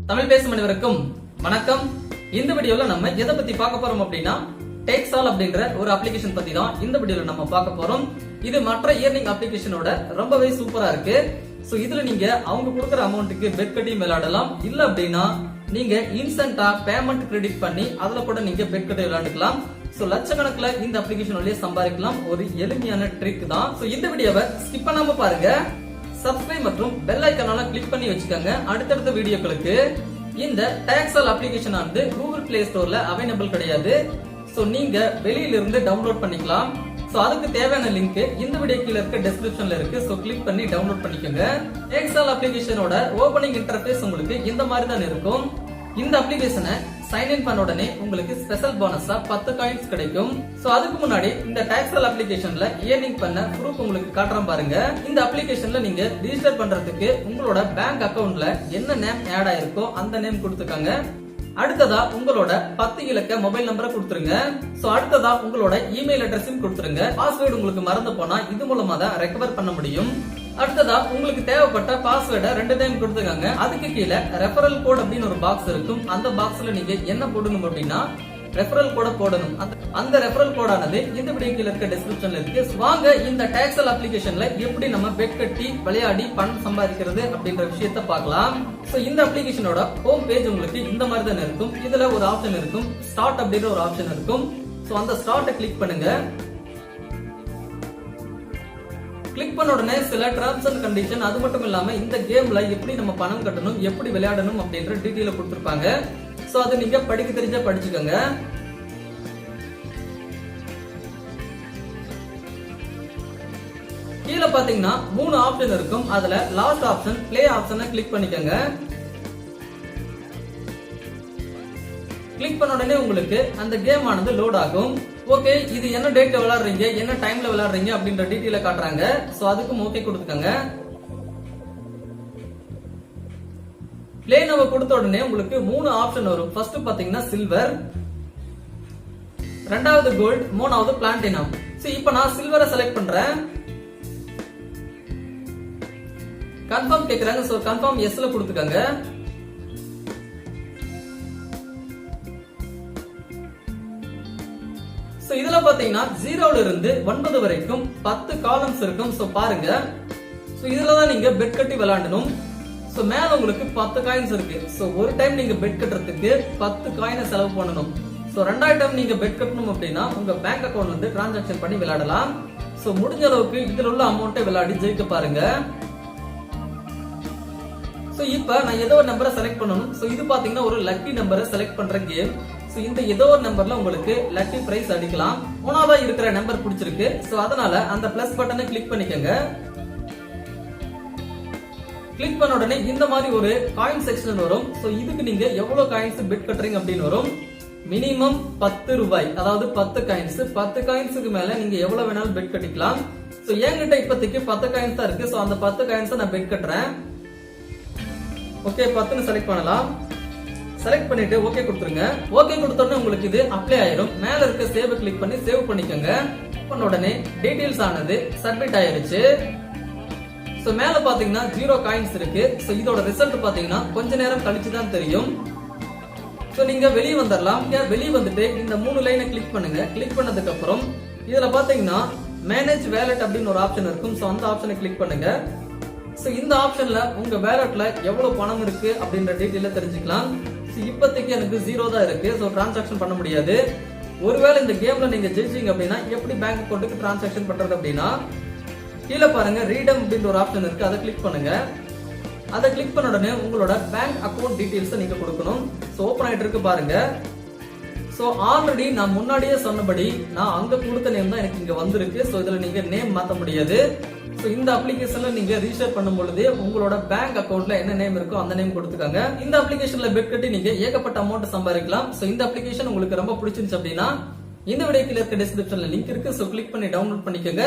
தமிழ் பேசும் அனைவருக்கும் வணக்கம். இந்த வீடியோல நம்ம எதை பத்தி பார்க்க போறோம் அப்படின்னா TAXAAL அப்படின்ற ஒரு அப்ளிகேஷன் பத்தி தான் இந்த வீடியோல நம்ம பார்க்க போறோம். இது மற்ற இயர்னிங் அப்ளிகேஷனோட ரொம்பவே சூப்பரா இருக்கு. சோ இதுல நீங்க அவங்க கொடுக்குற அமௌண்ட்டுக்கு பெட் கட்டி விளையாடலாம். இல்ல அப்படின்னா நீங்க இன்ஸ்டன்டா பேமெண்ட் கிரெடிட் பண்ணி அதுல கூட நீங்க பெட் கட்டி விளையாண்டுக்கலாம். சோ லட்சக்கணக்கில் இந்த அப்ளிகேஷன் வழியா சம்பாதிக்கலாம். ஒரு எளிமையான ட்ரிக் தான். சோ இந்த வீடியோவை ஸ்கிப் பண்ணாம பாருங்க. சப்ஸ்கிரைப் மற்றும் பெல் ஐகானை கிளிக் பண்ணி வச்சுக்கோங்க. அடுத்தடுத்த வீடியோக்களுக்கு. இந்த TAXAAL அப்ளிகேஷன் ஆனது கூகுள் பிளே ஸ்டோர்ல அவைலபிள் கிடையாது. சோ நீங்க வெளியில இருந்து டவுன்லோட் பண்ணிக்கலாம். சோ அதுக்கு தேவையான லிங்க் இந்த வீடியோ கீழ இருக்க டிஸ்கிரிப்ஷன்ல இருக்கு. சோ கிளிக் பண்ணி டவுன்லோட் பண்ணிக்கோங்க. TAXAAL அப்ளிகேஷனோட ஓபனிங் இன்டர்ஃபேஸ் உங்களுக்கு இந்த மாதிரி தான் இருக்கும். இந்த அப்ளிகேஷனை சைன் இன் பண்ண உடனே உங்களுக்கு ஸ்பெஷல் போனஸா 10 காயின்ஸ் கிடைக்கும். சோ அதுக்கு முன்னாடி இந்த TAXAAL அப்ளிகேஷன்ல ஏர்னிங் பண்ண ப்ரூஃப் உங்களுக்கு காட்டுறேன் பாருங்க. இந்த அப்ளிகேஷன்ல நீங்க ரிஜிஸ்டர் பண்றதுக்கு உங்களோட பேங்க் அக்கவுண்ட்ல என்ன நேம் ஆட் ஆயிருக்கோ அந்த நேம் கொடுத்துக்கோங்க. அடுத்ததா உங்களோட 10 இலக்க மொபைல் நம்பரை கொடுத்துருங்க. சோ அடுத்ததா உங்களோட இமெயில் அட்ரஸையும் கொடுத்துருங்க. பாஸ்வேர்டு உங்களுக்கு மறந்து போனா இது மூலமா தான் ரெக்கவர் பண்ண முடியும். அடுத்ததா உங்களுக்கு தேவைப்பட்ட பாஸ்வேர்டை 2 டைம் கொடுத்துக்கோங்க. அதுக்கு கீழே ரெஃபரல் கோட் அப்படின்னு ஒரு பாக்ஸ் இருக்கும். அந்த பாக்ஸ்ல நீங்க என்ன போடணும் அப்படின்னா ரெஃபரல் கோட போடணும். அந்த ரெஃபரல் கோடானது இந்த வீடியோ கீழ இருக்க டிஸ்கிரிப்ஷன்ல இருக்கு. வாங்க இந்த TAXAAL அப்ளிகேஷன்ல எப்படி நம்ம பெட் கட்டி விளையாடி பணம் சம்பாதிக்கிறது அப்படின்ற விஷயத்தை பார்க்கலாம். சோ இந்த அப்ளிகேஷனோட ஹோம் பேஜ் உங்களுக்கு இந்த மாதிரி தான் இருக்கும். இதுல ஒரு ஆப்ஷன் இருக்கும், ஸ்டார்ட் அப்படின்ற ஒரு ஆப்ஷன் இருக்கும். சோ அந்த ஸ்டார்ட்டை கிளிக் பண்ணுங்க. கிளிக் பண்ண உடனே சில டர்ம்ஸ் அண்ட் கண்டிஷன், அது மட்டும் இல்லாம இந்த கேம்ல எப்படி நம்ம பணம் கட்டணும், எப்படி விளையாடணும் அப்படின்ற டீடைல கொடுத்திருப்பாங்க. சோ அது நீங்க படிக்க தெரிஞ்சா படிச்சுக்கோங்க. கீழ பாத்தீங்கன்னா 3 ஆப்ஷன் இருக்கும். அதுல லாஸ்ட் ஆப்ஷன் பிளே ஆப்ஷனை கிளிக் பண்ணிக்கோங்க. கிளிக் பண்ண உடனே உங்களுக்கு அந்த கேம் ஆனது லோட் ஆகும். ஓகே, இது என்ன டேட்ல விளையாடுறீங்க, என்ன டைம்ல விளையாடுறீங்க அப்படின்ற டீடைல காட்டுறாங்க. சோ அதுக்கு ஓகே கொடுத்துக்கோங்க. பிளே நவ கொடுத்த உடனே உங்களுக்கு 3 ஆப்ஷன் வரும். ஃபர்ஸ்ட் பாத்தீங்கன்னா சில்வர், ரெண்டாவது கோல்ட், மூணாவது பிளாட்டினம். சோ இப்போ நான் சில்வரை செலக்ட் பண்றேன். கன்ஃபார்ம் கேக்குறாங்க. சோ கன்ஃபார்ம் எஸ்ல கொடுத்துக்கோங்க. சோ இதுல பாத்தீங்கன்னா 0ல இருந்து 9 வரைக்கும் 10 காலம்ஸ் இருக்கும். சோ பாருங்க. சோ இதுலதான் நீங்க பெட் கட்டி விளையாடணும். சோ மேல உங்களுக்கு 10 காயின்ஸ் இருக்கு. சோ ஒரு டைம் நீங்க பெட் கட்டுறதுக்கு 10 காயினை செலவு பண்ணணும். சோ ரெண்டாவது டைம் நீங்க பெட் கட்டணும் அப்படின்னா உங்க பேங்க் அக்கவுண்ட்ல இருந்து டிரான்சாக்ஷன் பண்ணி விளையாடலாம். சோ முடிஞ்ச அளவுக்கு இதுல உள்ள அமௌண்ட்டை விளையாடி ஜெயிக்க பாருங்க. சோ இப்போ நான் ஏதோ ஒரு நம்பரை செலக்ட் பண்ணணும். சோ இது பாத்தீங்கன்னா ஒரு லக்கி நம்பரை செலக்ட் பண்ற கேம். சோ இந்த ஏதோ ஒரு நம்பர்ல உங்களுக்கு லக்கி பிரைஸ் அடிக்கலாம். மூணாவதா இருக்கிற நம்பர் பிடிச்சிருக்கு. சோ அதனால அந்த பிளஸ் பட்டனை கிளிக் பண்ணிக்கோங்க. கிளிக் பண்ண உடனே இந்த மாதிரி ஒரு காயின் செக்ஷன் வரும். சோ இதுக்கு நீங்க எவ்வளவு காயின்ஸ் பெட் கட்டுறீங்க அப்படின்னு வரும். மினிமம் 10 ரூபாய், அதாவது 10 காயின்ஸ். 10 காயின்ஸுக்கு மேல நீங்க எவ்வளவு வேணாலும் பெட் கட்டிக்கலாம். சோ என்கிட்ட இப்போதைக்கு 10 காயின்ஸ் தான் இருக்கு. சோ அந்த 10 காயின்ஸ் நான் பெட் கட்டுறேன். ஓகே, 10ன்னு செலக்ட் பண்ணலாம். செலக்ட் பண்ணிட்டு ஓகே கொடுத்துருங்க. ஓகே கொடுத்த உடனே உங்களுக்கு இது அப்ளை ஆயிரும். மேல இருக்க சேவ் கிளிக் பண்ணி சேவ் பண்ணிக்கோங்க. பண்ண உடனே டீடைல்ஸ் ஆனது சப்மிட் ஆயிருச்சு. சோ மேல பாத்தீங்கன்னா 0 காயின்ஸ் இருக்கு. சோ இதோட ரிசல்ட் பாத்தீங்கன்னா கொஞ்ச நேரம் கழிச்சு தான் தெரியும். சோ நீங்க வெளியே வந்துடலாம். வெளியே வந்துட்டு இந்த 3 லைனை கிளிக் பண்ணுங்க. கிளிக் பண்ணதுக்கு அப்புறம் இதுல பாத்தீங்கன்னா மேனேஜ் வேலட் அப்படின்னு ஒரு ஆப்ஷன் இருக்கும். சோ அந்த ஆப்ஷனை கிளிக் பண்ணுங்க. சோ இந்த ஆப்ஷன்ல உங்க வேலட்ல எவ்வளவு பணம் இருக்கு அப்படின்ற டீடைல தெரிஞ்சுக்கலாம். இப்போதைக்கு எனக்கு 0 தான் இருக்கு. சோ டிரான்சாக்ஷன் பண்ண முடியாது. ஒருவேளை இந்த கேம்ல நீங்க ஜெயிச்சீங்க அப்படின்னா எப்படி பேங்க் அக்கவுண்ட்டுக்கு டிரான்சாக்ஷன் பண்றது அப்படின்னா கீழே பாருங்க ரீடம் அப்படின்ற ஒரு ஆப்ஷன் இருக்கு. அதை கிளிக் பண்ணுங்க. அதை கிளிக் பண்ண உடனே உங்களோட பேங்க் அக்கவுண்ட் டீடைல்ஸ் நீங்க கொடுக்கணும். சோ ஓபன் ஆயிட்டு இருக்கு பாருங்க. சோ ஆல்ரெடி நான் முன்னாடியே சொன்னபடி நான் அங்க கொடுத்த நேம் தான் எனக்கு இங்க வந்திருக்கு. சோ இதுல நீங்க நேம் மாத்த முடியாது. சோ இந்த அப்ளிகேஷன்ல நீங்க ரிஜிஸ்டர் பண்ணும்போது உங்களோட பேங்க் அக்கவுண்ட்ல என்ன நேம் இருக்கோ அந்த நேம் கொடுத்துக்கோங்க. இந்த அப்ளிகேஷன்ல பெட் கட்டி நீங்க ஏகப்பட்ட அமௌண்ட் சம்பாதிக்கலாம். சோ இந்த அப்ளிகேஷன் உங்களுக்கு ரொம்ப பிடிச்சிருந்துச்சு அப்படின்னா இந்த வீடியோக்கு இருக்க டிஸ்கிரிப்ஷன்ல லிங்க் இருக்கு. சோ கிளிக் பண்ணி டவுன்லோட் பண்ணிக்கோங்க.